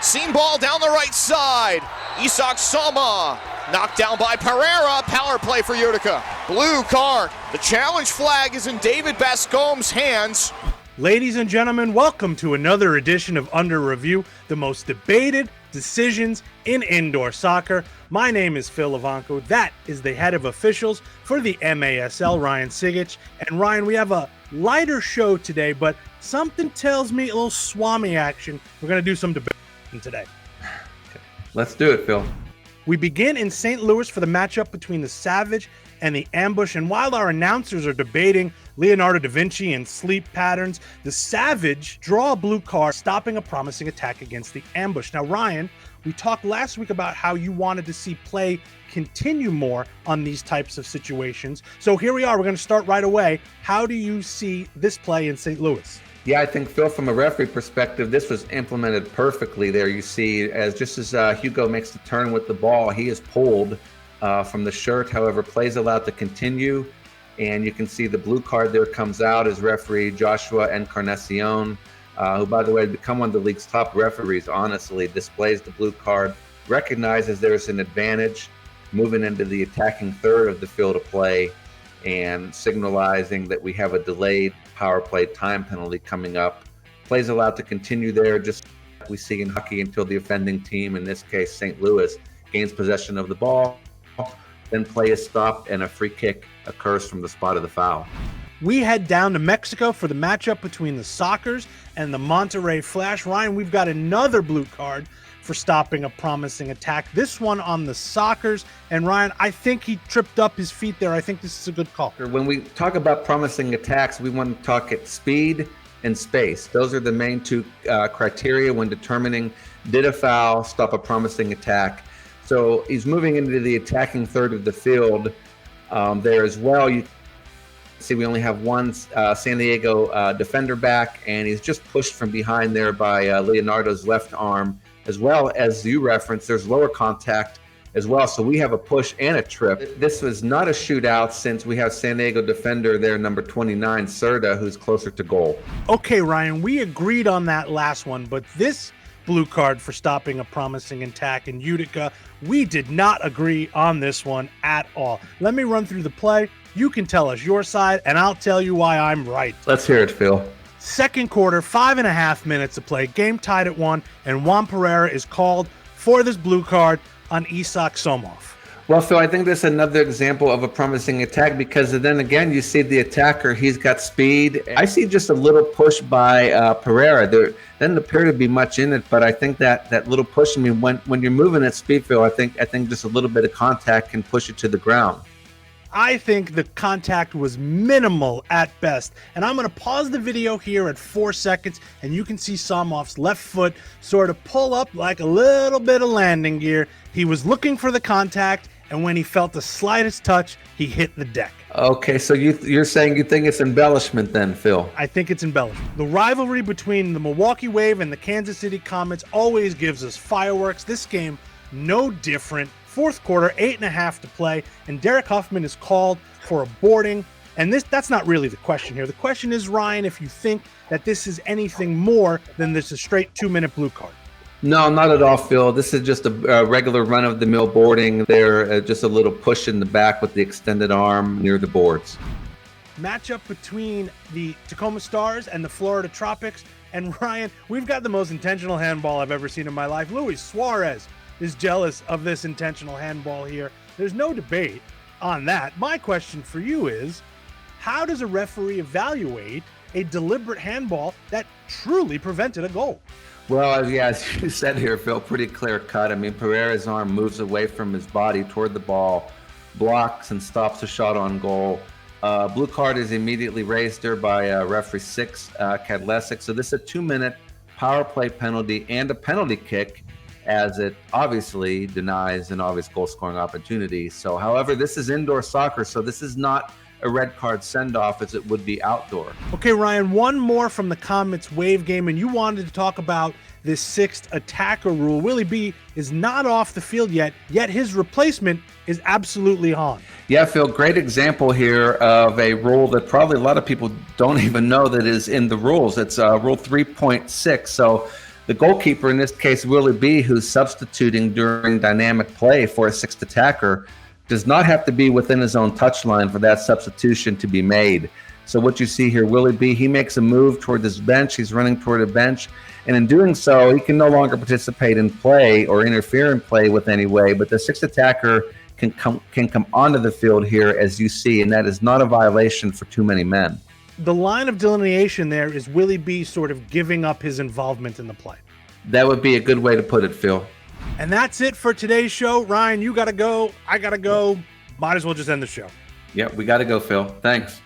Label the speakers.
Speaker 1: Seam ball down the right side. Isak Sama knocked down by Pereira. Power play for Utica. Blue card. The challenge flag is in David Bascombe's hands.
Speaker 2: Ladies and gentlemen, welcome to another edition of Under Review, the most debated decisions in indoor soccer. My name is Phil Ivanko. That is the head of officials for the MASL, Ryan Sigich. And Ryan, we have a lighter show today, but something tells me a little Swami action. We're going to do some debating today.
Speaker 3: Let's do it, Phil.
Speaker 2: We begin in St. Louis for the matchup between the Savage and the Ambush. And while our announcers are debating Leonardo da Vinci and sleep patterns, the Savage draw a blue card, stopping a promising attack against the Ambush. Now, Ryan, we talked last week about how you wanted to see play continue more on these types of situations. So here we are. We're going to start right away. How do you see this play in St. Louis?
Speaker 3: Yeah, I think, Phil, from a referee perspective, this was implemented perfectly there. You see, just as Hugo makes the turn with the ball, he is pulled from the shirt. However, play is allowed to continue. And you can see the blue card there comes out as referee Joshua Encarnacion, who, by the way, had become one of the league's top referees, honestly, displays the blue card, recognizes there's an advantage moving into the attacking third of the field of play, and signalizing that we have a delayed power play time penalty coming up. Play's allowed to continue there, just like we see in hockey, until the offending team, in this case St. Louis, gains possession of the ball. Then play is stopped and a free kick occurs from the spot of the foul.
Speaker 2: We head down to Mexico for the matchup between the Sockers and the Monterey Flash. Ryan, we've got another blue card for stopping a promising attack. This one on the Sockers. And Ryan, I think he tripped up his feet there. I think this is a good call.
Speaker 3: When we talk about promising attacks, we want to talk at speed and space. Those are the main two criteria when determining, did a foul stop a promising attack? So he's moving into the attacking third of the field there as well. You see we only have one San Diego defender back, and he's just pushed from behind there by Leonardo's left arm. As well as you referenced, there's lower contact as well. So we have a push and a trip. This was not a shootout since we have San Diego defender there, number 29, Serda, who's closer to goal.
Speaker 2: Okay, Ryan, we agreed on that last one, but this blue card for stopping a promising attack in Utica, we did not agree on this one at all. Let me run through the play. You can tell us your side, and I'll tell you why I'm right.
Speaker 3: Let's hear it, Phil.
Speaker 2: Second quarter, 5.5 minutes to play, game tied at 1, and Juan Pereira is called for this blue card on Isak Somov.
Speaker 3: Well, Phil, I think this is another example of a promising attack, because then again, you see the attacker, he's got speed. I see just a little push by Pereira. There doesn't appear to be much in it, but I think that little push, I mean, when you're moving at speed, Phil, I think just a little bit of contact can push it to the ground.
Speaker 2: I think the contact was minimal at best. And I'm going to pause the video here at 4 seconds, and you can see Somov's left foot sort of pull up like a little bit of landing gear. He was looking for the contact, and when he felt the slightest touch, he hit the deck.
Speaker 3: Okay, so you're saying you think it's embellishment then, Phil?
Speaker 2: I think it's embellishment. The rivalry between the Milwaukee Wave and the Kansas City Comets always gives us fireworks. This game, no different. Fourth quarter, 8.5 to play, and Derek Huffman is called for a boarding. And that's not really the question here. The question is, Ryan, if you think that this is anything more than this a straight 2-minute blue card.
Speaker 3: No, not at all, Phil. This is just a regular run-of-the-mill boarding. There, just a little push in the back with the extended arm near the boards.
Speaker 2: Matchup between the Tacoma Stars and the Florida Tropics. And Ryan, we've got the most intentional handball I've ever seen in my life. Luis Suarez is jealous of this intentional handball here. There's no debate on that. My question for you is, how does a referee evaluate a deliberate handball that truly prevented a goal?
Speaker 3: Well, yeah, as you said here, Phil, pretty clear cut. I mean, Pereira's arm moves away from his body toward the ball, blocks and stops a shot on goal. Blue card is immediately raised there by referee 6, Kadlesic. So this is a 2-minute power play penalty and a penalty kick, as it obviously denies an obvious goal-scoring opportunity. So, however, this is indoor soccer, so this is not a red card send-off as it would be outdoor.
Speaker 2: Okay, Ryan, one more from the Comets Wave game, and you wanted to talk about this 6th attacker rule. Willie B is not off the field yet his replacement is absolutely on.
Speaker 3: Yeah, Phil, great example here of a rule that probably a lot of people don't even know that is in the rules. It's Rule 3.6. So The goalkeeper, in this case, Willie B., who's substituting during dynamic play for a sixth attacker, does not have to be within his own touchline for that substitution to be made. So what you see here, Willie B., he makes a move toward this bench. He's running toward a bench. And in doing so, he can no longer participate in play or interfere in play with any way. But the sixth attacker can come onto the field here, as you see, and that is not a violation for too many men.
Speaker 2: The line of delineation there is Willie B sort of giving up his involvement in the play.
Speaker 3: That would be a good way to put it, Phil.
Speaker 2: And that's it for today's show. Ryan, you got to go. I got to go. Might as well just end the show.
Speaker 3: Yep, we got to go, Phil. Thanks.